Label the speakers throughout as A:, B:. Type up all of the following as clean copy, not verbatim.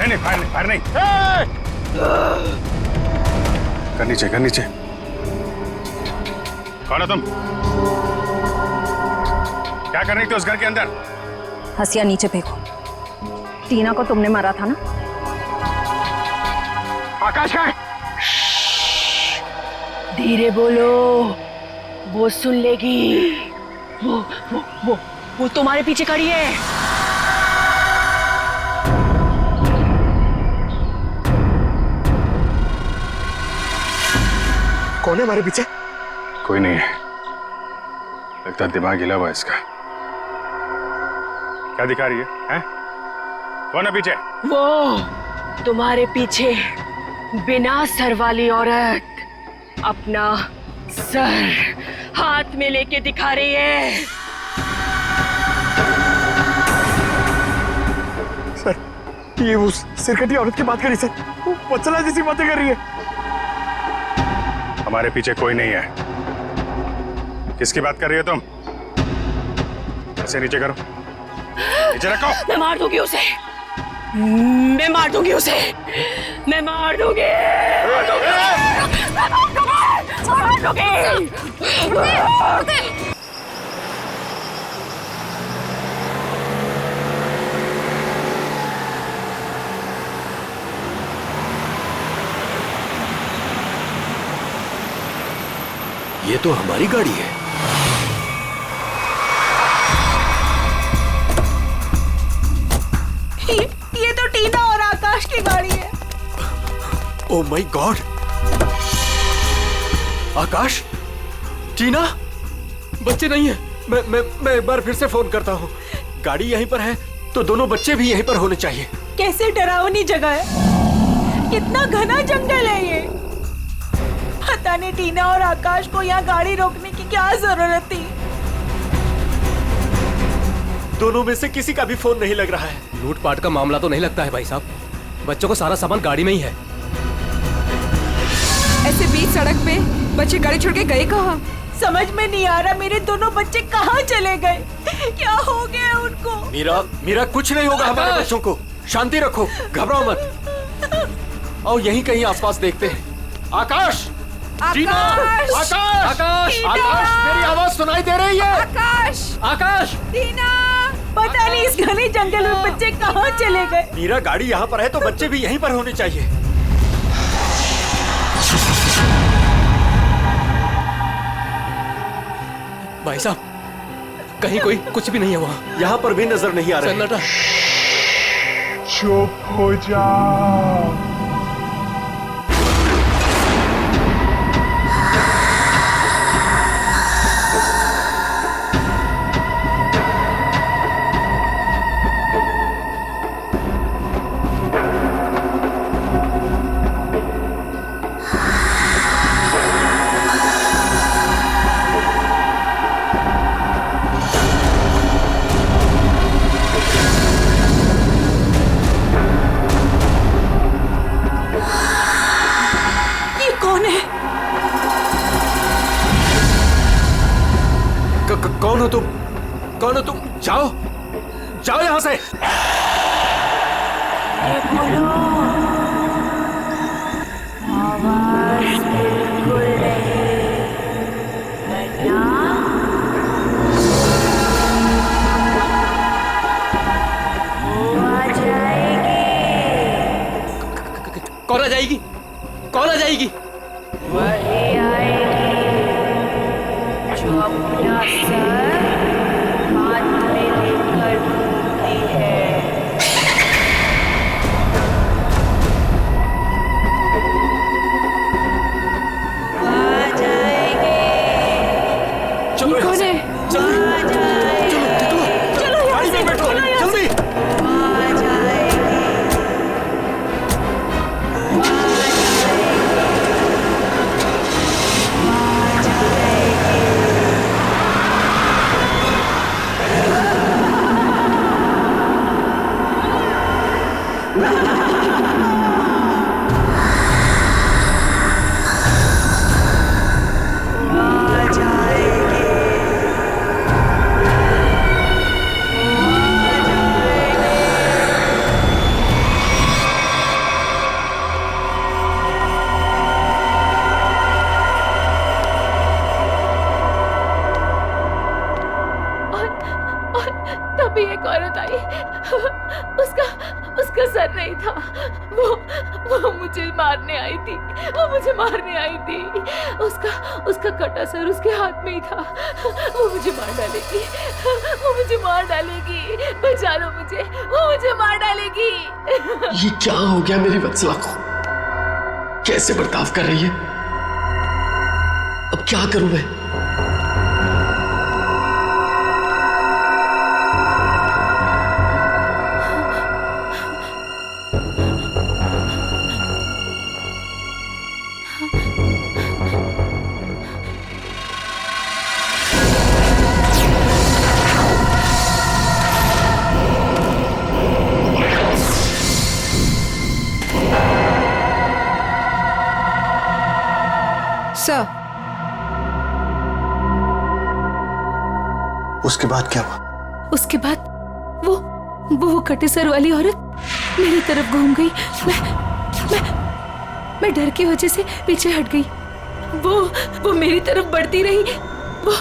A: नहीं, फायर नहीं। कर नीचे। कौन हो तुम? क्या कर रही थी उस घर के अंदर?
B: हसिया नीचे फेंको। टीना को तुमने मारा था ना?
A: आकाश का है?
C: धीरे बोलो, वो सुन लेगी। वो तुम्हारे पीछे खड़ी है।
D: कौन है हमारे पीछे?
A: कोई नहीं है, लगता दिमाग हिला हुआ इसका। क्या दिखा रही है, हैं? कौन है पीछे?
C: वो तुम्हारे पीछे बिना सर वाली औरत अपना सर हाथ में लेके दिखा रही है।
D: सर, ये उस सिरकटी औरत की बात करी सर, वो वत्सला जैसी बातें कर रही है।
A: हमारे पीछे कोई नहीं है। किसकी बात कर रही हो तुम? ऐसे नीचे करो, नीचे रखो।
C: मैं मार दूंगी उसे, मैं मार दूंगी उसे, मैं मार दूंगी।
E: ये तो हमारी गाड़ी है।
C: ये तो टीना और आकाश की गाड़ी है।
E: Oh my God! आकाश, टीना, बच्चे नहीं है। मैं एक बार फिर से फोन करता हूँ। गाड़ी यहीं पर है तो दोनों बच्चे भी यहीं पर होने चाहिए।
C: कैसे डरावनी जगह है, कितना घना जंगल है ये। पता नहीं टीना और आकाश को यहाँ गाड़ी रोकने की क्या जरूरत थी।
E: दोनों में से किसी का भी फोन नहीं लग रहा है।
F: लूटपाट का मामला तो नहीं लगता है भाई साहब। बच्चों को सारा सामान गाड़ी में ही है।
G: ऐसे बीच सड़क पे बच्चे गाड़ी छोड़ के गए कहाँ?
C: समझ में नहीं आ रहा मेरे दोनों बच्चे कहाँ चले गए, क्या हो गया उनको।
E: मीरा कुछ नहीं होगा हमारे बच्चों को। शांति रखो, घबराओ मत। आओ यहीं कहीं आसपास देखते हैं। आकाश, टीना, आकाश, मेरी आवाज सुनाई दे रही है? आकाश,
C: टीना, पता नहीं इस घने जंगल में बच्चे कहाँ चले गए।
E: मीरा गाड़ी यहाँ पर है तो बच्चे भी यहीं पर होने चाहिए।
F: भाई साहब, कहीं कोई कुछ भी नहीं है वहाँ।
E: यहाँ पर भी नजर नहीं आ रहा है।
F: सन्नाटा।
D: चुप हो जा।
E: कौन हो तुम? जाओ यहाँ से।
F: कौन आ जाएगी? कौन आ जाएगी?
C: वही आएगी जो अपना सर हाथ में लेकर घूमती है। आ जाएगी।
E: चलो
G: कौन है?
E: जल्दी चलो गाड़ी में बैठो जल्दी।
H: तभी एक औरत आई। उसका सर नहीं था। वो मुझे मारने आई थी। उसका कटा सर उसके हाथ में ही था। वो मुझे मार डालेगी। बचा लो मुझे, वो मुझे मार डालेगी।
I: ये क्या हो गया मेरी वत्सला को? कैसे बर्ताव कर रही है? अब क्या करूं मैं?
G: सर,
I: उसके बाद क्या हुआ?
H: उसके बाद वो कटे सर वाली औरत मेरी तरफ घूम गई। मैं डर की वजह से पीछे हट गई। वो मेरी तरफ बढ़ती रही। वो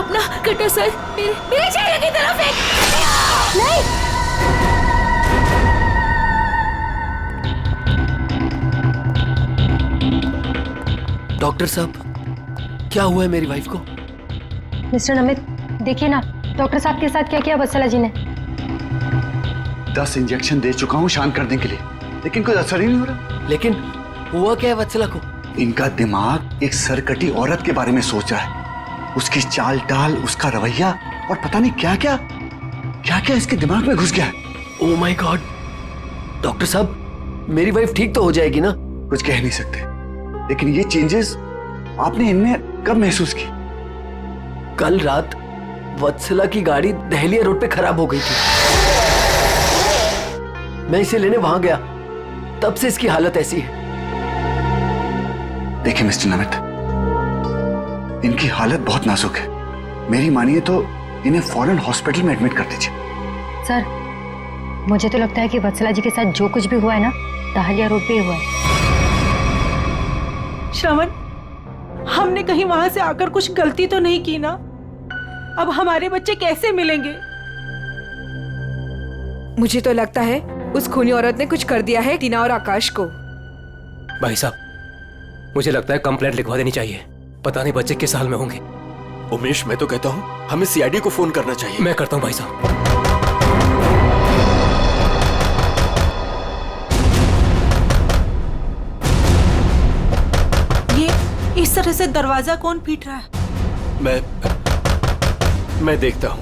H: अपना कटा सर मेरे चेहरे की तरफ फेंक। नहीं,
I: डॉक्टर साहब, क्या हुआ है मेरी वाइफ को?
B: मिस्टर नमित, देखिए ना डॉक्टर साहब के साथ क्या किया वत्सला जी ने।
J: 10 इंजेक्शन दे चुका हूँ शांत करने के लिए, लेकिन कोई असर ही नहीं हो रहा।
I: लेकिन हुआ क्या है वत्सला को?
J: इनका दिमाग एक सरकटी औरत के बारे में सोच रहा है। उसकी चाल टाल, उसका रवैया और पता नहीं क्या क्या इसके दिमाग में घुस गया है।
I: Oh my God! डॉक्टर साहब, मेरी वाइफ ठीक तो हो जाएगी ना?
J: कुछ कह नहीं सकते, लेकिन ये चेंजेस आपने इनमें कब महसूस की?
I: कल रात वत्सला की गाड़ी दहलिया रोड पे खराब हो गई थी। मैं इसे लेने वहां गया, तब से इसकी हालत ऐसी है।
J: देखिए मिस्टर नमित, इनकी हालत बहुत नाजुक है। मेरी मानिए तो इन्हें फौरन हॉस्पिटल में एडमिट कर दीजिए।
B: सर, मुझे तो लगता है कि वत्सला जी के साथ जो कुछ भी हुआ है ना, दहलिया रोड पे ही हुआ है।
K: श्रवण, हमने कहीं वहां से आकर कुछ गलती तो नहीं की ना? अब हमारे बच्चे कैसे मिलेंगे?
G: मुझे तो लगता है उस खूनी औरत ने कुछ कर दिया है टीना और आकाश को।
F: भाई साहब, मुझे लगता है कंप्लेंट लिखवा देनी चाहिए। पता नहीं बच्चे किस हाल में होंगे।
E: उमेश, मैं तो कहता हूँ हमें सीआईडी को फोन करना चाहिए।
F: मैं करता हूँ भाई साहब।
K: इस तरह से दरवाजा कौन पीट रहा है?
E: मैं देखता हूं।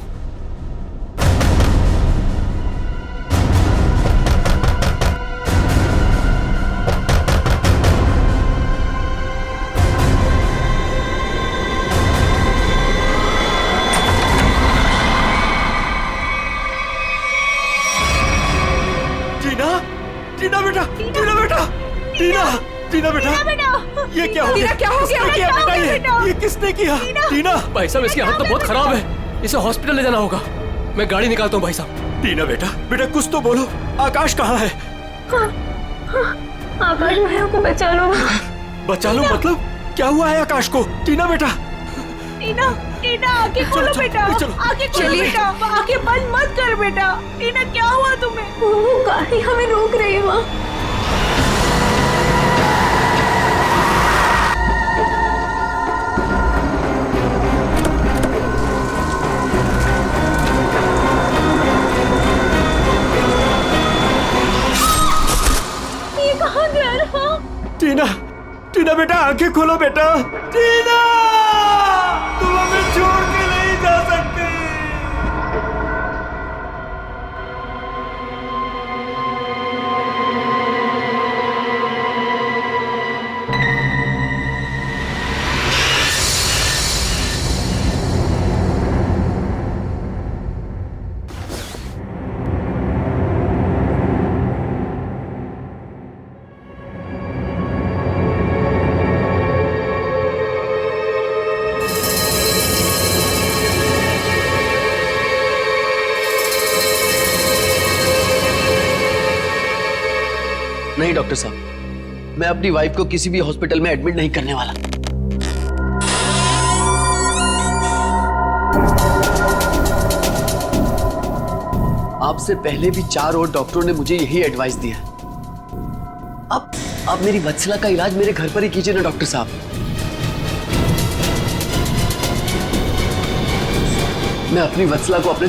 E: टीना बेटा, ये क्या हो गया?
G: क्या हो गया?
E: किसने किया बेटा? ये किसने किया? टीना!
F: भाई साहब, इसकी हालत तो बहुत खराब है। इसे हॉस्पिटल ले जाना होगा। मैं गाड़ी निकालता हूँ भाई साहब।
E: टीना बेटा कुछ तो बोलो। आकाश कहाँ है?
H: आकाश भाइयों को बचा लो।
E: बचा लो मतलब? क्या हुआ है आकाश को? टीना बेटा,
K: टीना आंखें खोलो बेटा, आंखें खोलो बेटा, आंखें बंद मत कर बेटा। टीना, क्या हुआ तुम्हें?
H: वो गाड़ी हमें रोक रही है वहाँ।
E: टीना बेटा, आंखें खोलो बेटा। टीना, तुम हमें छोड़ के नहीं जा सकती।
I: नहीं डॉक्टर साहब, मैं अपनी वाइफ को किसी भी हॉस्पिटल में एडमिट नहीं करने वाला। आपसे पहले भी 4 और डॉक्टरों ने मुझे यही एडवाइस दिया है। अब मेरी वत्सला का इलाज मेरे घर पर ही कीजिए ना डॉक्टर साहब। मैं अपनी वत्सला को अपने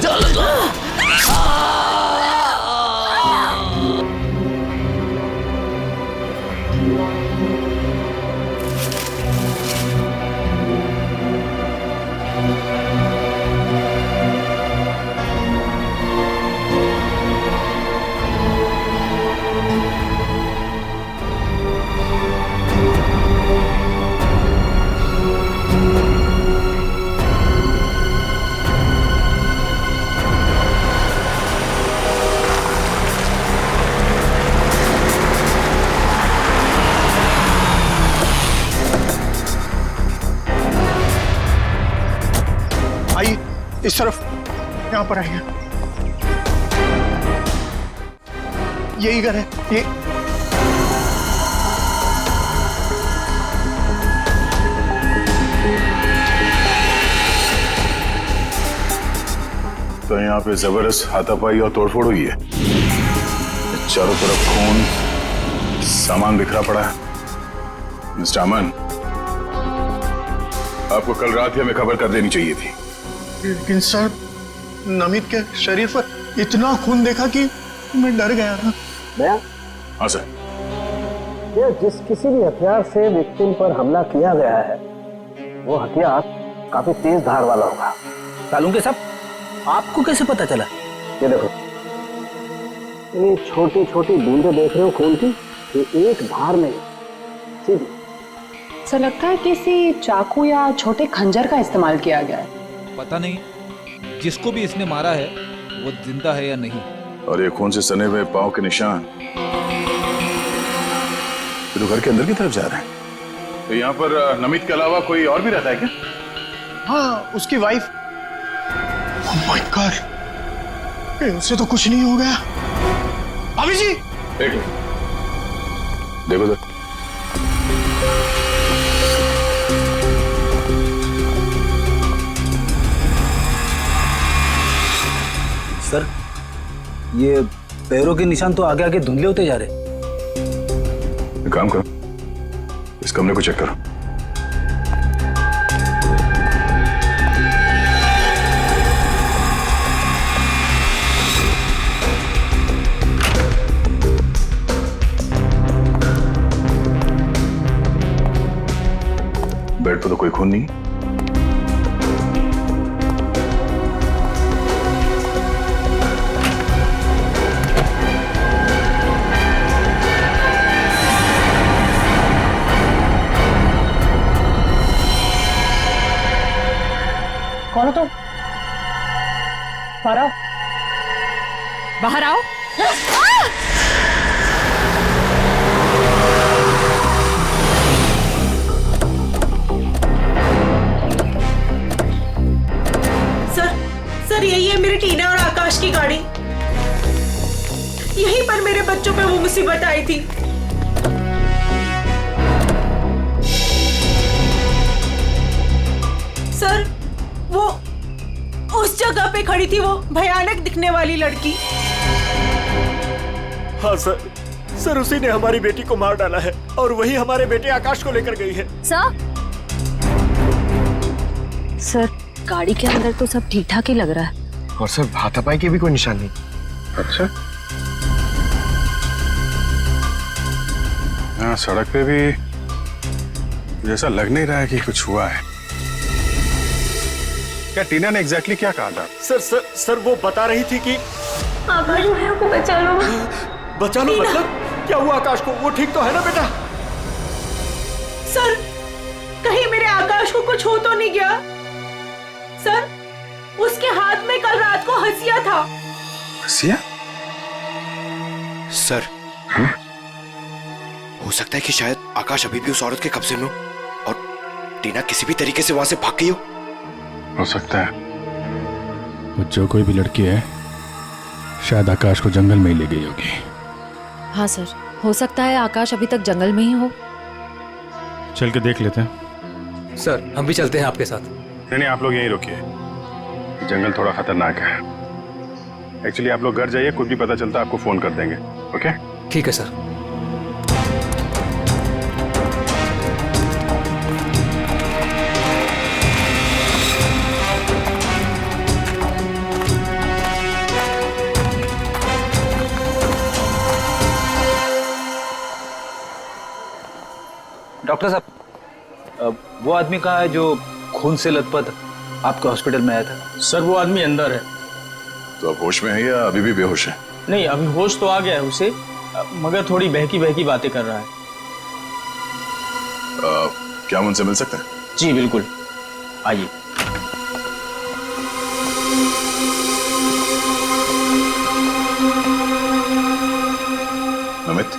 D: आइए इस तरफ, यहाँ पर आइए। यही घर है ये।
A: तो यहाँ पे जबरदस्त हाथापाई और तोड़फोड़ हुई है। चारों तरफ खून, सामान बिखरा पड़ा है। मिस्टर अमन, आपको कल रात ही हमें खबर कर देनी चाहिए थी।
D: लेकिन सर, नमित के शरीर पर इतना खून देखा कि मैं डर गया था।
A: हाँ सर।
L: ये जिस किसी भी हथियार से विक्टिम पर हमला किया गया है, वो हथियार काफी तेज धार वाला होगा।
F: सालूंके साहब, आपको कैसे पता चला?
L: ये देखो, ये छोटी छोटी बूंदें देख रहे हो खून की, ये एक धार नहीं, सीधी।
G: सर लगता है किसी चाकू या छोटे खंजर का इस्तेमाल किया गया है।
M: पता नहीं जिसको भी इसने मारा है वो जिंदा है या नहीं।
A: और ये खून से सने हुए पांव के निशान तो घर के अंदर की तरफ जा रहे हैं। तो यहाँ पर नमित के अलावा कोई और भी रहता है क्या?
D: हाँ, उसकी वाइफ। ओह माय गॉड, उससे तो कुछ नहीं हो गया। भाभी जी,
A: देखो सर,
L: सर ये पैरों के निशान तो आगे आगे धुंधले होते जा रहे।
A: एक काम करो, इस कमरे को चेक करो। बेड पर तो कोई खून नहीं।
G: कौन हो तुम? बाहर आओ। बाहर आओ।
K: सर यही है मेरी टीना और आकाश की गाड़ी। यहीं पर मेरे बच्चों पे वो मुसीबत आई थी। सर वो उस जगह पे खड़ी थी वो भयानक दिखने वाली लड़की।
E: हाँ सर उसी ने हमारी बेटी को मार डाला है और वही हमारे बेटे आकाश को लेकर गई है।
B: सर गाड़ी के अंदर तो सब ठीक ठाक ही लग रहा है।
D: और सर हाथापाई के भी कोई निशान नहीं।
A: अच्छा, यहाँ सड़क पे भी जैसा लग नहीं रहा है कि कुछ हुआ है। क्या टीना ने एग्जैक्टली क्या कहा था?
E: सर वो बता रही थी कि
K: आकाश को बचा लो।
E: बचा लो मतलब क्या हुआ आकाश को? वो ठीक तो है ना बेटा?
K: सर कहीं मेरे आकाश को कुछ हो तो नहीं गया? सर उसके हाथ में कल रात को हंसिया था।
A: हंसिया?
N: सर हो सकता है कि शायद आकाश अभी भी उस औरत के कब्जे में हो और टीना किसी भी तरीके से वहां से भाग गई
A: हो सकता है।
O: वो जो कोई भी लड़की है शायद आकाश को जंगल में ही ले गई होगी।
B: हाँ सर, हो सकता है आकाश अभी तक जंगल में ही हो।
O: चल के देख लेते हैं।
F: सर हम भी चलते हैं आपके साथ।
A: नहीं, आप लोग यहीं रुकिए, जंगल थोड़ा खतरनाक है। एक्चुअली आप लोग घर जाइए, कुछ भी पता चलता आपको फोन कर देंगे। ओके
F: ठीक है सर।
M: डॉक्टर साहब, वो आदमी कहाँ है जो खून से लथपथ आपके हॉस्पिटल में आया था?
D: सर वो आदमी अंदर है।
A: तो अब होश में है या अभी भी बेहोश है?
D: नहीं, अभी होश तो आ गया है उसे, मगर थोड़ी बहकी बहकी बातें कर रहा है।
A: क्या हम उनसे मिल सकते हैं?
D: जी बिल्कुल, आइए।
A: अमित,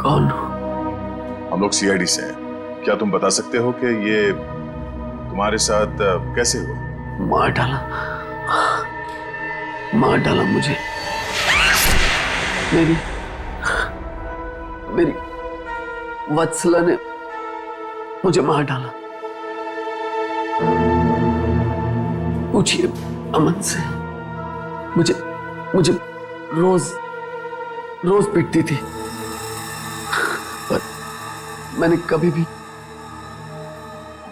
I: कौन?
A: हम लोग सीआईडी से हैं। क्या तुम बता सकते हो कि ये तुम्हारे साथ कैसे हुआ?
I: मार डाला मुझे। मेरी वत्सला ने मुझे मार डाला। पूछिए अमन से। मुझे रोज पीटती थी, पर मैंने कभी भी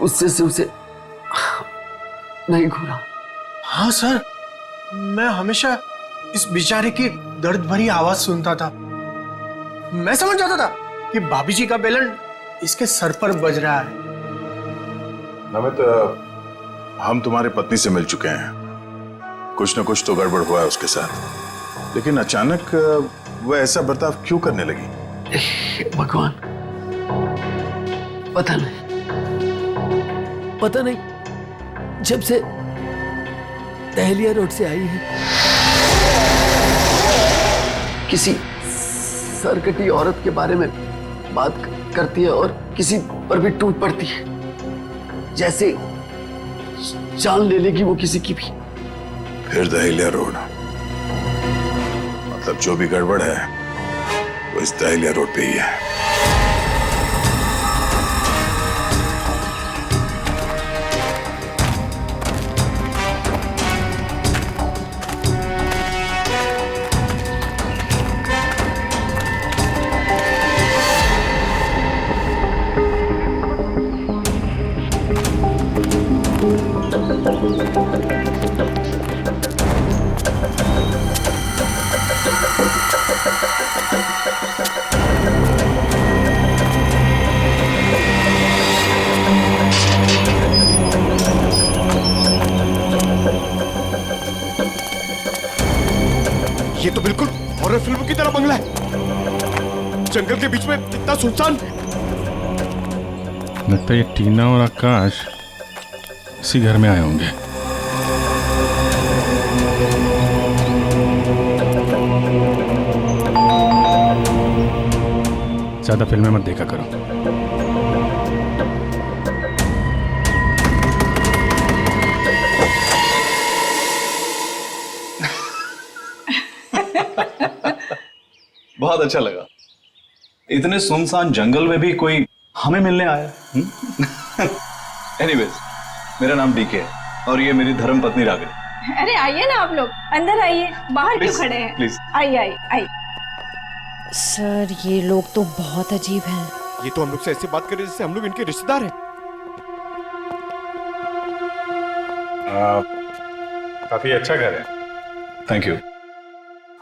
I: उससे से उसे नहीं घूरा।
D: हाँ सर, मैं हमेशा इस बेचारे की दर्द भरी आवाज सुनता था। मैं समझ जाता था कि भाभी जी का बेलन इसके सर पर बज रहा है।
A: अमित, हम तुम्हारी पत्नी से मिल चुके हैं। कुछ न कुछ तो गड़बड़ हुआ है उसके साथ, लेकिन अचानक वो ऐसा बर्ताव क्यों करने लगी?
I: भगवान, पता नहीं जब से दहलिया रोड से आई है, किसी सरकटी औरत के बारे में बात करती है और किसी पर भी टूट पड़ती है, जैसे जान ले लेगी वो किसी की भी।
A: फिर दहलिया रोड, मतलब जो भी गड़बड़ है वो इस दहलिया रोड पे ही है।
N: ये तो बिल्कुल हॉरर फिल्म की तरह बंगला है, जंगल के बीच में इतना सुनसान।
O: लगता है ये टीना और आकाश इसी घर में आए होंगे। ज्यादा फिल्में मत देखा करो।
P: बहुत अच्छा लगा। इतने सुनसान जंगल में भी कोई हमें मिलने आया। एनीवेज, मेरा नाम डीके है और ये मेरी धर्म पत्नी रागिनी।
K: अरे आइए ना आप लोग, अंदर आइए, बाहर क्यों खड़े हैं?
P: प्लीज
K: आइए आइए आइए।
C: सर, ये लोग तो बहुत अजीब हैं।
N: ये तो हम लोग से ऐसे बात कर रहे जैसे हम लोग इनके रिश्तेदार हैं।
A: काफी अच्छा घर है।
P: Thank you.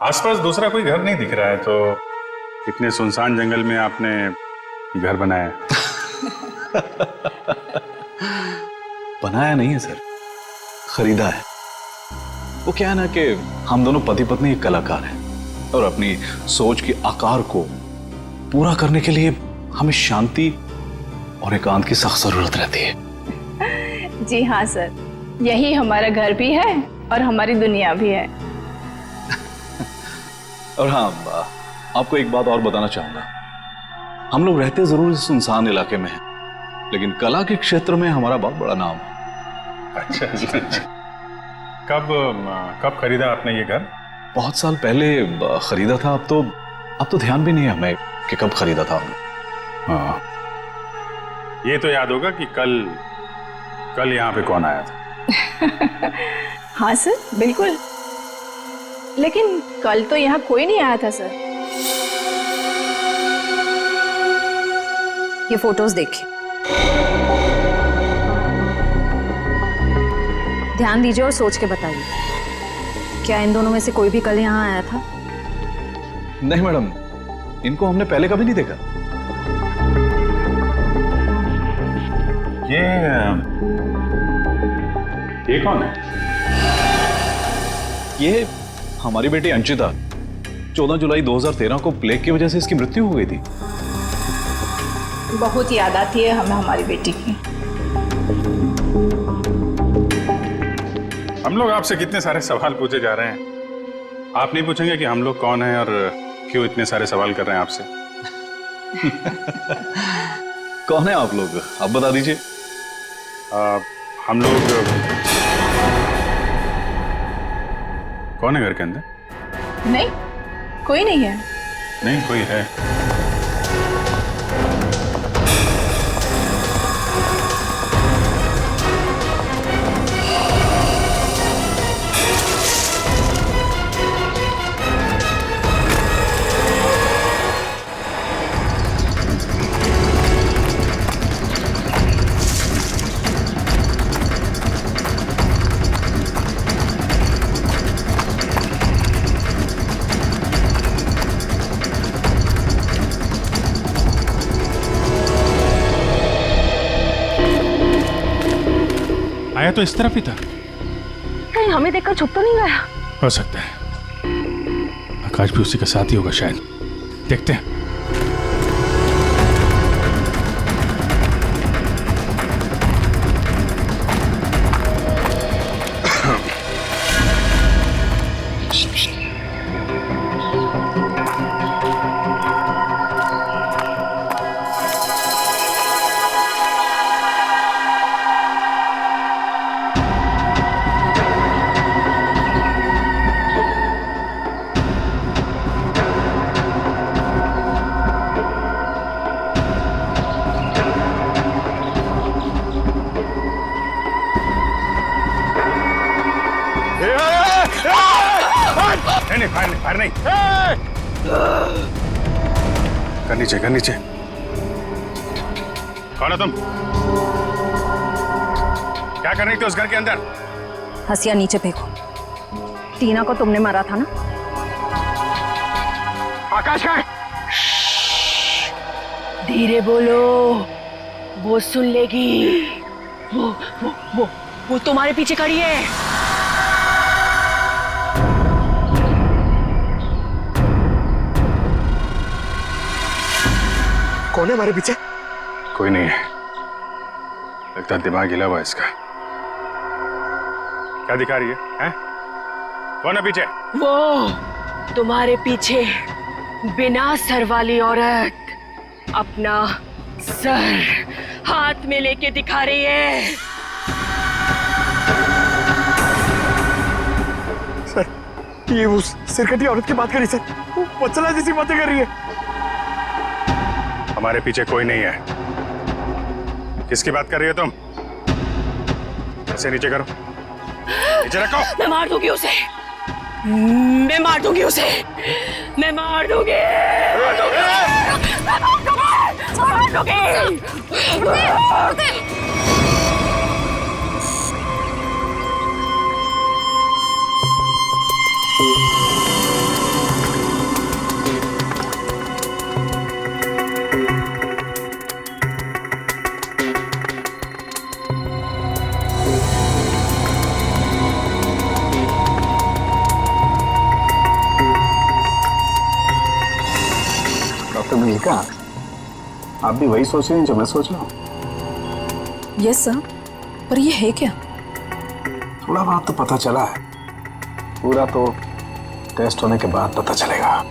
A: आसपास दूसरा कोई घर नहीं दिख रहा है, तो इतने सुनसान जंगल में आपने घर बनाया?
P: बनाया नहीं है सर, खरीदा है। वो क्या है ना कि हम दोनों पति पत्नी एक कलाकार हैं और अपनी सोच के आकार को पूरा करने के लिए हमें शांति और एकांत की सख्त जरूरत रहती है।
K: जी हाँ सर, यही हमारा घर भी है और हमारी दुनिया भी है।
P: और हाँ, आपको एक बात और बताना चाहूंगा। हम लोग रहते जरूर इस सुनसान इलाके में हैं, लेकिन कला के क्षेत्र में हमारा बहुत बड़ा नाम है।
A: अच्छा। कब खरीदा आपने ये घर?
P: बहुत साल पहले खरीदा था। अब तो ध्यान भी नहीं है हमें कि कब खरीदा था हमने।
A: हाँ, ये तो याद होगा कि कल यहाँ पे कौन आया था।
K: हाँ सर, बिल्कुल। लेकिन कल तो यहाँ कोई नहीं आया था सर।
Q: ये फोटोज देखिए, ध्यान दीजिए और सोच के बताइए, क्या इन दोनों में से कोई भी कल यहाँ आया था?
P: नहीं मैडम, इनको हमने पहले कभी नहीं देखा।
A: ये कौन है?
P: ये हमारी बेटी अंशिता। 14 जुलाई 2013 को प्लेग की वजह से इसकी मृत्यु हो गई थी।
K: बहुत याद आती है हमें हमारी बेटी की।
A: हम लोग आपसे कितने सारे सवाल पूछे जा रहे हैं, आप नहीं पूछेंगे कि हम लोग कौन हैं और क्यों इतने सारे सवाल कर रहे हैं आपसे?
P: कौन है आप लोग, आप बता दीजिए।
A: हम लोग कौन है घर के अंदर?
K: नहीं, कोई नहीं है।
A: नहीं, कोई है।
O: आया तो इस तरफ ही था।
B: कहीं हमें देखकर छुप तो नहीं गया?
O: हो सकता है आकाश भी उसी का साथ ही होगा शायद। देखते हैं।
A: नहीं, फायर नहीं। कर नीचे। कौन है तुम? क्या कर रही थी उस घर के अंदर?
Q: हसिया नीचे फेंको। टीना को तुमने मारा था ना?
A: आकाश का?
C: धीरे बोलो, वो सुन लेगी। वो तुम्हारे पीछे खड़ी है।
J: कौन है हमारे पीछे?
A: कोई नहीं है, लगता दिमाग हिला हुआ इसका। क्या दिखा रही है, हैं? कौन है पीछे?
C: वो तुम्हारे पीछे बिना सर वाली औरत अपना सर हाथ में लेके दिखा रही है।
J: सर, ये उस सिरकटी औरत की बात कर रही सर, वो वत्सला जैसी बातें कर रही है।
A: हमारे पीछे कोई नहीं है। किसकी बात कर रही हो तुम? ऐसे नीचे करो, नीचे रखो।
C: मैं मार दूंगी उसे, मैं मार दूंगी उसे, मैं मार दूंगी।
L: डॉक्टर मल्लिका, आप भी वही सोच रही हैं जो मैं सोच रहा हूँ?
G: यस सर, पर ये है क्या?
L: थोड़ा बहुत तो पता चला है, पूरा तो टेस्ट होने के बाद पता चलेगा।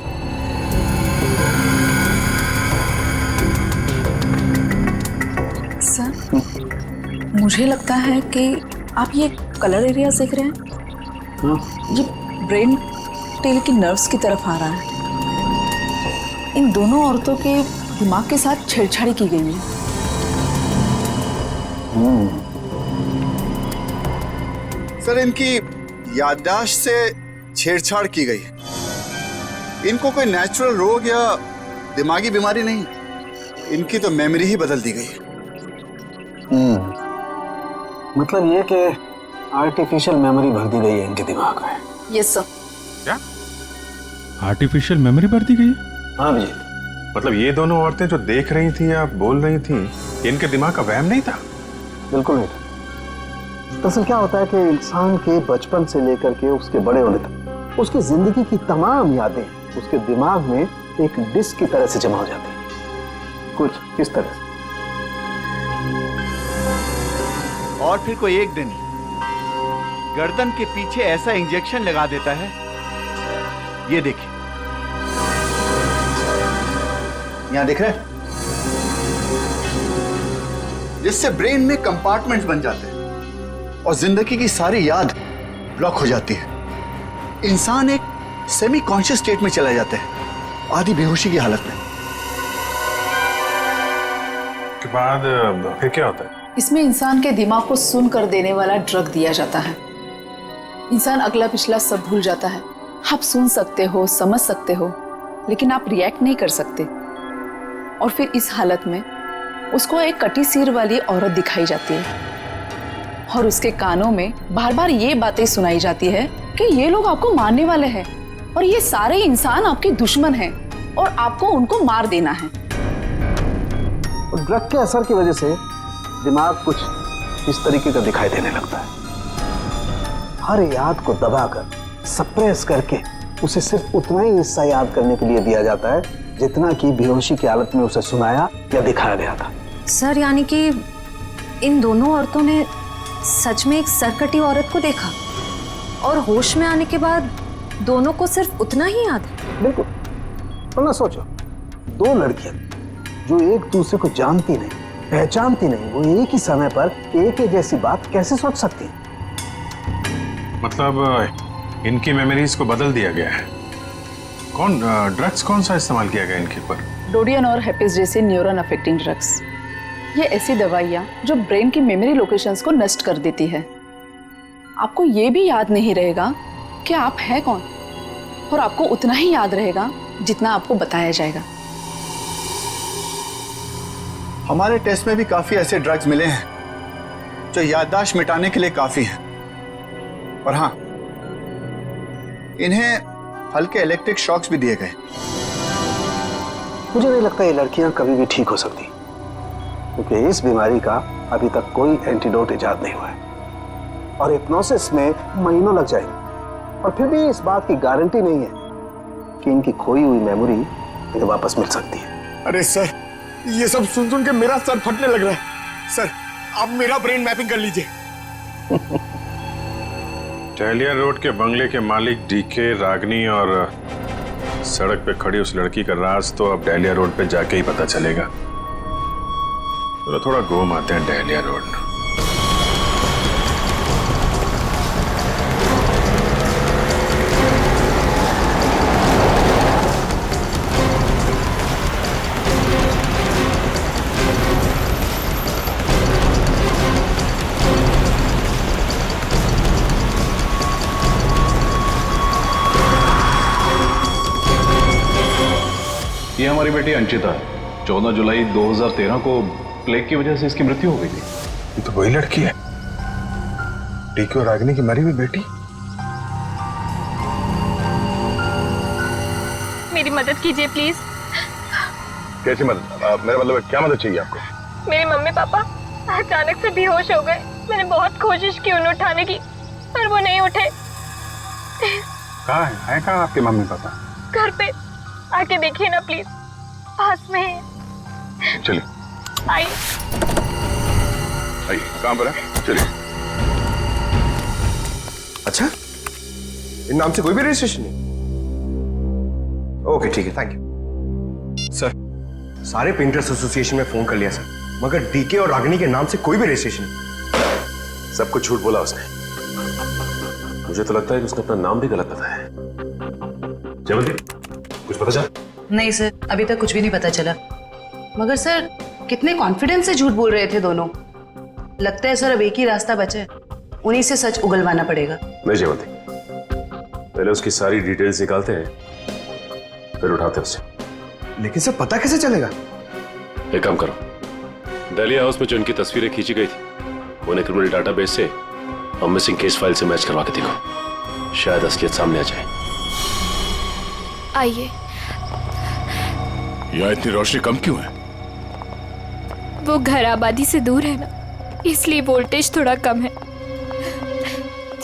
G: सर, मुझे लगता है कि आप ये कलर एरिया देख रहे हैं, ये ब्रेन टेल की नर्व्स की तरफ आ रहा है। इन दोनों औरतों के दिमाग के साथ छेड़छाड़ी की गई है।
J: सर, इनकी याददाश्त से छेड़छाड़ की गई है। इनको कोई नेचुरल रोग या दिमागी बीमारी नहीं, इनकी तो मेमोरी ही बदल दी गई है।
L: मतलब ये कि आर्टिफिशियल मेमोरी भर दी गई है इनके दिमाग में।
G: Yes sir.
O: क्या आर्टिफिशियल मेमोरी भर दी गई?
L: हाँ जी।
A: मतलब ये दोनों औरतें जो देख रही थी या बोल रही थी, इनके दिमाग का वहम नहीं था?
L: बिल्कुल नहीं था। दरअसल क्या होता है कि इंसान के बचपन से लेकर के उसके बड़े होने तक उसकी जिंदगी की तमाम यादें उसके दिमाग में एक डिस्क की तरह से जमा हो जाती है, कुछ इस तरह से।
J: और फिर कोई एक दिन गर्दन के पीछे ऐसा इंजेक्शन लगा देता है, ये देखिए, यहां दिख रहा है, जिससे ब्रेन में कंपार्टमेंट्स बन जाते हैं और जिंदगी की सारी याद ब्लॉक हो जाती है। इंसान एक सेमी कॉन्शियस स्टेट में चला जाता है, आधी बेहोशी की हालत में।
A: के बाद फिर क्या होता है?
G: इसमें इंसान के दिमाग को सुन कर देने वाला ड्रग दिया जाता है। इंसान अगला पिछला सब भूल जाता है। आप सुन सकते हो, समझ सकते हो, लेकिन आप रिएक्ट नहीं कर सकते। और फिर इस हालत में उसको एक कटी सिर वाली औरत दिखाई जाती है और उसके कानों में बार बार ये बातें सुनाई जाती है कि ये लोग आपको मारने वाले हैं और ये सारे इंसान आपके दुश्मन हैं और आपको उनको मार देना है।
L: और ड्रग के असर की वजह से दिमाग कुछ इस तरीके का दिखाई देने लगता है। हर याद को दबाकर, सप्रेस करके उसे सिर्फ उतना ही हिस्सा याद करने के लिए दिया जाता है जितना कि बेहोशी की हालत में उसे सुनाया या दिखाया गया था।
Q: सर, यानी कि इन दोनों औरतों ने सच में एक सरकटी औरत को देखा और होश में आने के बाद दोनों को सिर्फ उतना ही याद?
L: बिल्कुल। वरना सोचो, दो लड़कियां जो एक दूसरे को जानती नहीं, पहचानती नहीं, वो एक ही समय पर एक ही जैसी बात कैसे सोच सकती हैं?
A: मतलब इनकी मेमोरीज को बदल दिया गया है। ड्रग्स कौन सा इस्तेमाल किया गया इनके ऊपर?
G: डोडियन और हेपिस जैसे न्यूरॉन अफेक्टिंग ड्रग्स। ये ऐसी दवाइयाँ जो ब्रेन की मेमोरी लोकेशंस को नष्ट कर देती है। आपको ये भी याद नहीं रहेगा कि आप हैं कौन, और आपको उतना ही याद रहेगा जितना आपको बताया जाएगा।
J: हमारे टेस्ट में भी काफी ऐसे ड्रग्स मिले हैं जो याददाश्त मिटाने के लिए काफी हैं। और हाँ, इन्हें हल्के इलेक्ट्रिक शॉक्स भी दिए गए।
L: मुझे नहीं लगता ये लड़कियां कभी भी ठीक हो सकती, क्योंकि इस बीमारी का अभी तक कोई एंटीडोट इजाद नहीं हुआ है और हिप्नोसिस में महीनों लग जाएंगे। और फिर भी इस बात की गारंटी नहीं है कि इनकी खोई हुई मेमोरी इन्हें वापस मिल सकती है।
D: अरे सर, ये सब सुन सुन के मेरा सर फटने लग रहा है। सर, आप मेरा ब्रेन मैपिंग कर लीजिए।
A: टहलिया रोड के बंगले के मालिक डीके, रागनी और सड़क पे खड़ी उस लड़की का राज तो अब डहलिया रोड पे जाके ही पता चलेगा। तो थोड़ा घूम आते हैं डहलिया रोड।
P: ये हमारी बेटी अंचिता, 14 जुलाई 2013 को प्लेग की वजह से इसकी मृत्यु हो गई थी।
A: ये तो वही लड़की है, डीके और रागिनी की मरी हुई बेटी।
H: मेरी मदद कीजिए प्लीज।
A: कैसी मदद? मेरा मतलब क्या मदद चाहिए आपको?
H: मेरे मम्मी पापा अचानक से बेहोश हो गए। मैंने बहुत कोशिश की उन्हें उठाने की, पर वो नहीं उठे।
A: कहाँ है कहाँ आपके मम्मी पापा?
H: घर पे आके देखिए ना प्लीज, पास में है।
A: चलिए
H: आइए।
A: कहाँ पर है? चलिए।
R: अच्छा, इन नाम से कोई भी रजिस्ट्रेशन नहीं? ओके ठीक है, थैंक यू सर। सारे पेंटर्स एसोसिएशन में फोन कर लिया सर, मगर डीके और रागिनी के नाम से कोई भी रजिस्ट्रेशन नहीं।
N: सब कुछ झूठ बोला उसने। मुझे तो लगता है कि उसने अपना नाम भी गलत बताया है। जयवंती, कुछ पता चला?
S: नहीं सर, अभी तक कुछ भी नहीं पता चला। मगर सर, कितने कॉन्फिडेंस से झूठ बोल रहे थे दोनों। लगता है सर अब एक ही रास्ता बचा है, उन्हीं से सच उगलवाना पड़ेगा।
N: नहीं जयवंती, पहले उसकी सारी डिटेल्स निकालते हैं, फिर उठाते हैं उसे।
R: लेकिन सर पता कैसे चलेगा?
N: एक काम करो, दहलिया हाउस में जो इनकी तस्वीरें खींची गई थी उन्हें क्रिमिनल डाटाबेस से और मिसिंग केस फाइल से मैच करवा के देखो, शायद असलियत सामने आ जाए।
H: आइए।
A: यहाँ इतनी रोशनी कम क्यों है?
H: वो घर आबादी से दूर है ना, इसलिए वोल्टेज थोड़ा कम है।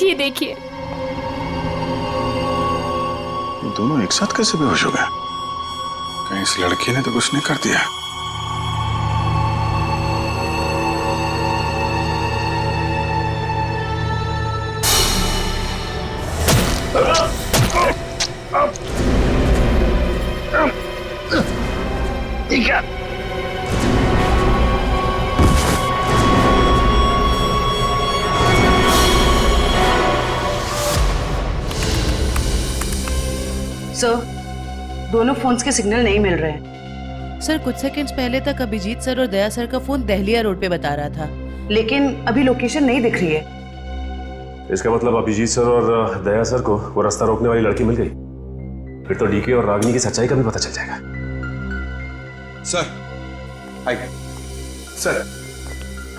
H: ये देखिए।
A: दोनों एक साथ कैसे बेहोश हो गए? कहीं इस लड़की ने तो कुछ नहीं कर दिया?
S: सर, दोनों फोन्स के सिग्नल नहीं मिल रहे हैं।
K: सर कुछ सेकंड्स पहले तक अभिजीत सर और दया सर का फोन दहलिया रोड पे बता रहा था,
S: लेकिन अभी लोकेशन नहीं दिख रही है।
N: इसका मतलब अभिजीत सर और दया सर को वो रास्ता रोकने वाली लड़की मिल गई। फिर तो डीके और रागिनी की सच्चाई का भी पता चल जाएगा।
R: सर, हाय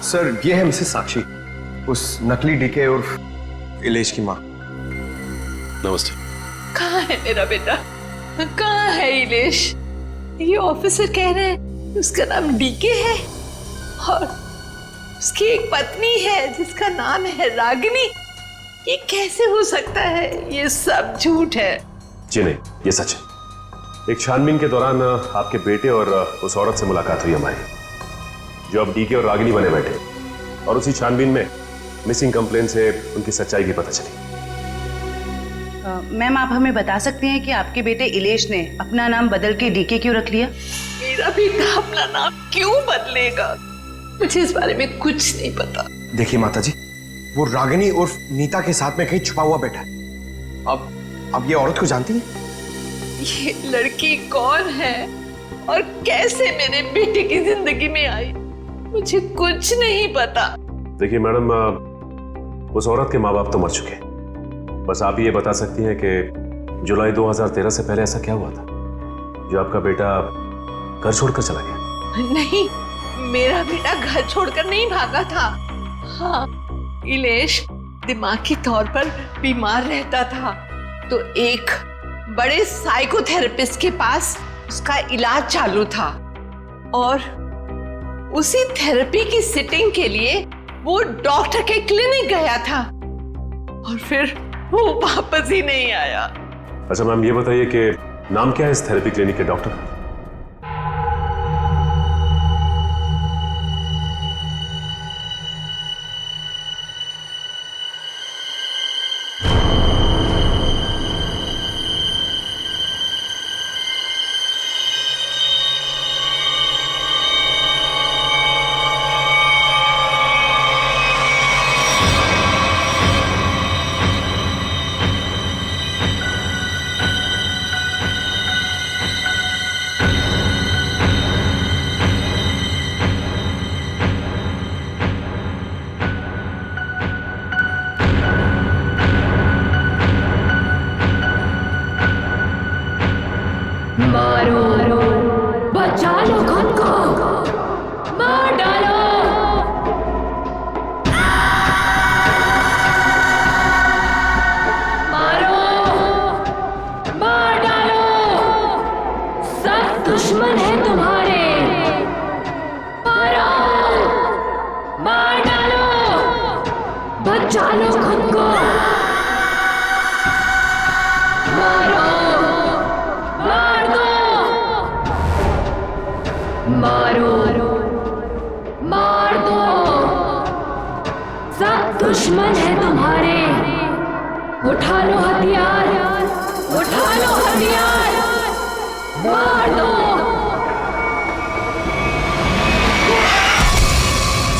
R: सर, ये है मिसेस साक्षी, उस नकली डीके और इलेश की माँ।
N: नमस्ते।
K: कहाँ है मेरा बेटा? कहाँ है इलेश? ये ऑफिसर कह रहे हैं उसका नाम डीके है और उसकी एक पत्नी है जिसका नाम है रागिनी। ये कैसे हो सकता है? ये सब झूठ है।
N: जी नहीं, ये सच है। एक छानबीन के दौरान आपके बेटे और उस औरत से मुलाकात हुई हमारी, जो अब डीके और रागिनी बने बैठे, और उसी छानबीन में मिसिंग कंप्लेन से उनकी सच्चाई भी पता चली।
S: मैम, आप हमें बता सकती हैं कि आपके बेटे इलेश ने अपना नाम बदल के डीके क्यों रख लिया?
K: मेरा बेटा अपना नाम क्यों बदलेगा? मुझे इस बारे में कुछ नहीं पता।
R: देखिए माताजी, वो रागिनी और नीता के साथ में कहीं छुपा हुआ बैठा है। अब ये औरत को जानती है?
K: ये लड़की कौन है और कैसे मेरे बेटे की जिंदगी में आई, मुझे कुछ नहीं पता।
N: देखिए मैडम, उस औरत के माँ बाप तो मर चुके हैं। बस आप ये बता सकती हैं कि जुलाई 2013 से पहले ऐसा क्या हुआ था जो आपका बेटा घर छोड़कर चला गया?
K: नहीं, मेरा बेटा घर छोड़कर नहीं भागा था। हाँ, इलेश दिमागी तौर पर बीमार रहता था, तो एक बड़े साइकोथेरेपिस्ट के पास उसका इलाज चालू था और उसी थेरेपी की सिटिंग के लिए वो डॉक्टर के क्लिनिक गया था और फिर वो वापस ही नहीं आया।
N: अच्छा मैम, ये बताइए कि नाम क्या है इस थेरेपी क्लिनिक के डॉक्टर का?
H: मारो, बचा लो खुद को, मार डालो। मारो, मार डालो, सब दुश्मन है तुम्हारे। मारो, मार डालो, बचा लो खुद को। मारो, मार दो, सब दुश्मन है तुम्हारे। उठा लो हथियार, उठा लो हथियार, मार दो।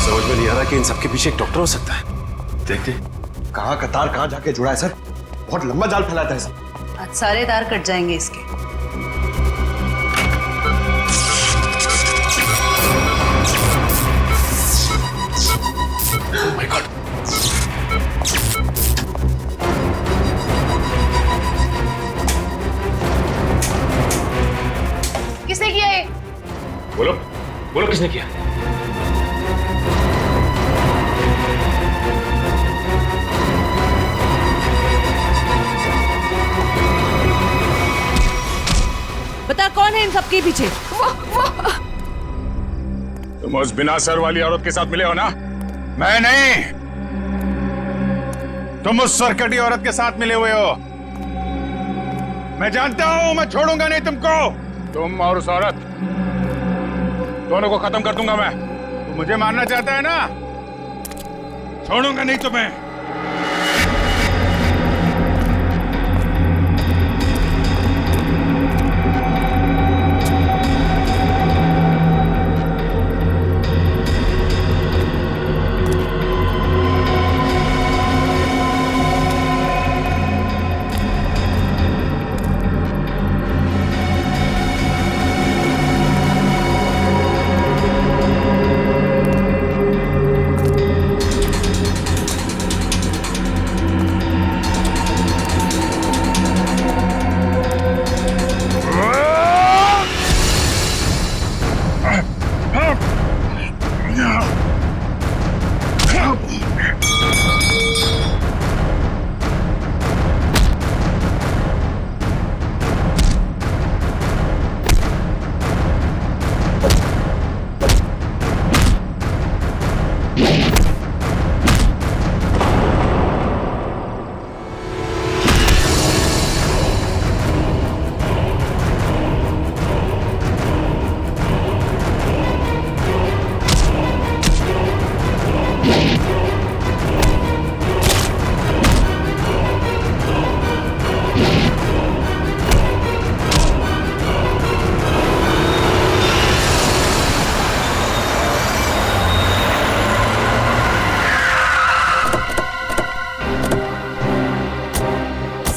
N: समझ में नहीं आ रहा कि इन सबके पीछे एक डॉक्टर हो सकता है। देखते
R: कहाँ का तार कहाँ जाके जुड़ा है सर, बहुत लंबा जाल फैलाता है सर।
S: आज सारे तार कट जाएंगे इसके।
F: किसने किया?
K: बता कौन है इन सबके पीछे?
A: तुम उस बिना सर वाली औरत के साथ मिले हो ना? मैं नहीं, तुम उस सरकटी औरत के साथ मिले हुए हो। मैं जानता हूं, मैं छोड़ूंगा नहीं तुमको। तुम और उस औरत दोनों को खत्म कर दूंगा मैं। तू मुझे मारना चाहता है ना? छोड़ूंगा नहीं तुम्हें।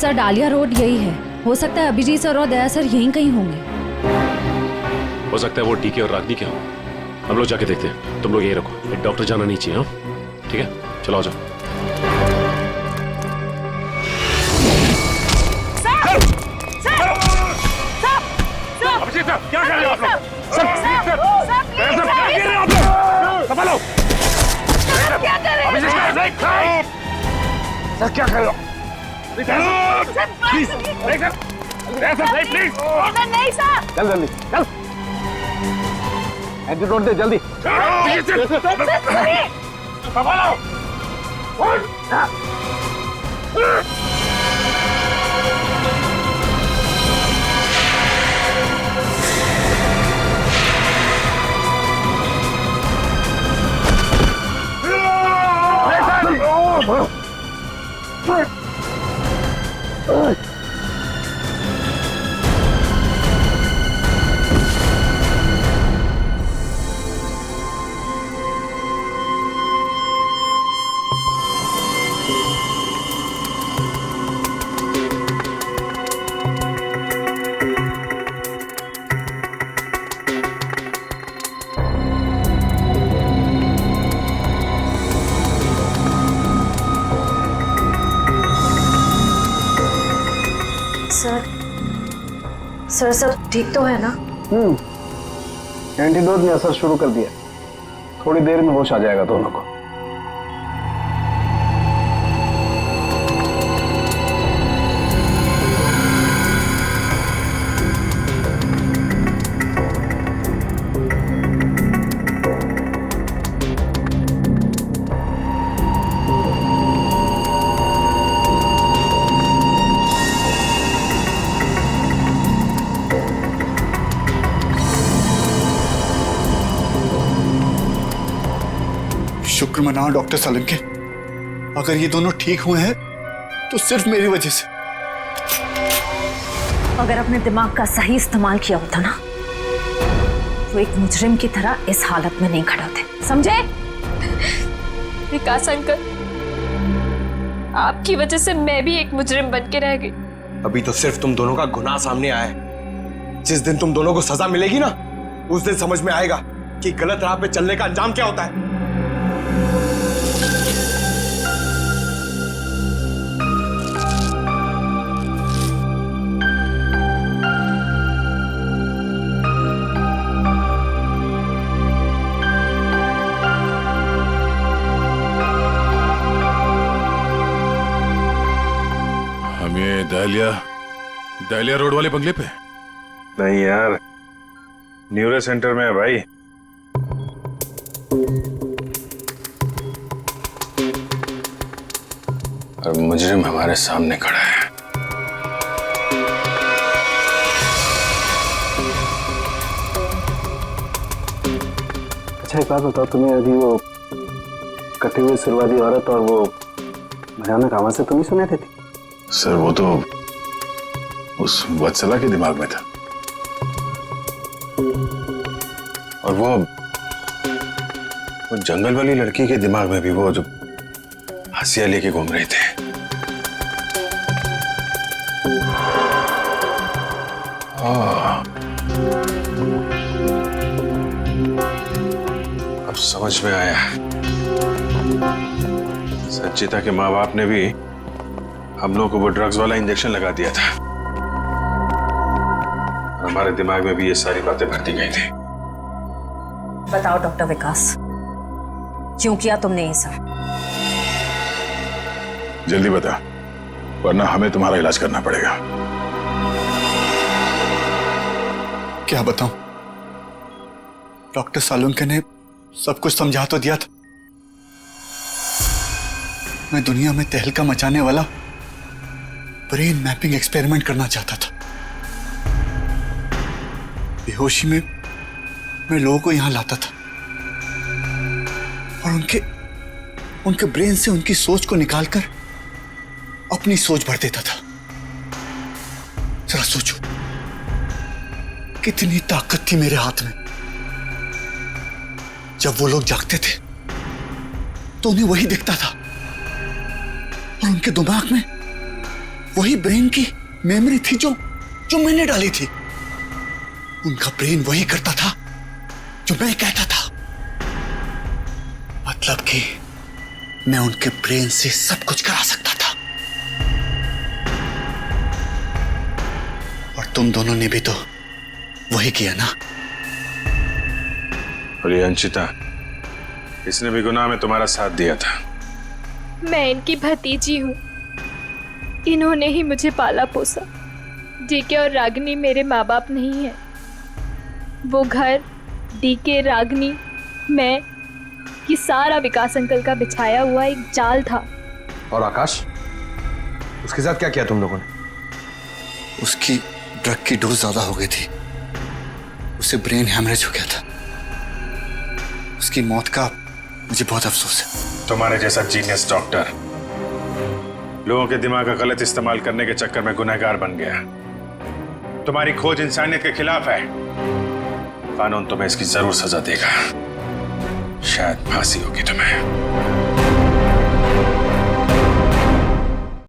Q: सर डालिया रोड यही है। हो सकता है अभिजीत सर और दया सर यहीं कहीं होंगे।
N: हो सकता है वो डीके और रागनी क्या हो। हम लोग जाके देखते हैं, तुम लोग यहीं रखो। एक डॉक्टर जाना नहीं चाहिए। हाँ ठीक है, चलो आ जाओ।
A: अभिजीत सर, क्या कर रहे हो आप लोग? क्या कर रहे हो आप लोग? संभालो।
K: क्या कर रहे हो?
A: अभिजीत सर, क्या कर रहे हो? प्लीज
K: नहीं सर।
L: चल जल्दी चल, एंटीडोट दे जल्दी।
A: संभालो।
Q: सर सब ठीक तो है ना?
L: एंटीडोट ने असर शुरू कर दिया, थोड़ी देर में होश आ जाएगा दोनों को।
J: शुक्र मनाओ डॉक्टर सालुंके, अगर ये दोनों ठीक हुए हैं तो सिर्फ मेरी वजह से।
Q: अगर अपने दिमाग का सही इस्तेमाल किया होता ना, वो एक मुजरिम की तरह इस हालत में नहीं खड़े होते, समझे?
H: विकास अंकल, आपकी वजह से मैं भी एक मुजरिम बन के रह गई।
R: अभी तो सिर्फ तुम दोनों का गुनाह सामने आया है। जिस दिन तुम दोनों को सजा मिलेगी ना, उस दिन समझ में आएगा कि गलत राह पे चलने का अंजाम क्या होता है।
A: दहलिया रोड वाले बंगले पे?
N: नहीं यार, न्यूरो सेंटर में है भाई।
A: और मुजरिम हमारे सामने खड़ा है।
L: अच्छा एक बात बताओ, तुम्हें अभी वो कटी हुई सिर वाली औरत और वो भयानक आवाज से तुम ही सुने थे?
A: सर वो तो उस वत्सला के दिमाग में था, और वो जंगल वाली लड़की के दिमाग में भी वो जो हंसिया लेके घूम रहे थे। अब समझ में आया, संचिता के माँ बाप ने भी हम लोग को वो ड्रग्स वाला इंजेक्शन लगा दिया था, और हमारे दिमाग में भी ये सारी बातें भरती गई थी।
Q: बताओ डॉक्टर विकास, क्यों किया तुमने ये सब?
A: जल्दी बता, वरना हमें तुम्हारा इलाज करना पड़ेगा।
J: क्या बताऊं? डॉक्टर सालुंके ने सब कुछ समझा तो दिया था। मैं दुनिया में तहलका मचाने वाला ब्रेन मैपिंग एक्सपेरिमेंट करना चाहता था। बेहोशी में मैं लोगों को यहां लाता था और उनके ब्रेन से उनकी सोच को निकालकर अपनी सोच भर देता था। जरा सोचो, कितनी ताकत थी मेरे हाथ में। जब वो लोग जागते थे तो उन्हें वही दिखता था, और उनके दिमाग में वही ब्रेन की मेमोरी थी जो मैंने डाली थी। उनका ब्रेन वही करता था जो मैं कहता था। मतलब कि मैं उनके ब्रेन से सब कुछ करा सकता था। और तुम दोनों ने भी तो वही किया ना?
A: और ये अंशिता, इसने भी गुनाह में तुम्हारा साथ दिया था।
H: मैं इनकी भतीजी हूँ, इन्होंने ही मुझे पाला पोसा। डीके और रागिनी मेरे माँ बाप नहीं है। वो घर, डीके, रागिनी, मैं, ये सारा विकास अंकल का बिछाया हुआ एक जाल था।
R: और आकाश, उसके साथ क्या किया तुम लोगों ने?
J: उसकी ड्रग की डोज ज्यादा हो गई थी, उसे ब्रेन हैमरेज हो गया था। उसकी मौत का मुझे बहुत अफसोस है।
A: तुम्हारे जैसा जीनियस डॉक्टर लोगों के दिमाग का गलत इस्तेमाल करने के चक्कर में गुनहगार बन गया। तुम्हारी खोज इंसानियत के खिलाफ है। कानून तुम्हें इसकी जरूर सजा देगा। शायद फांसी होगी तुम्हें।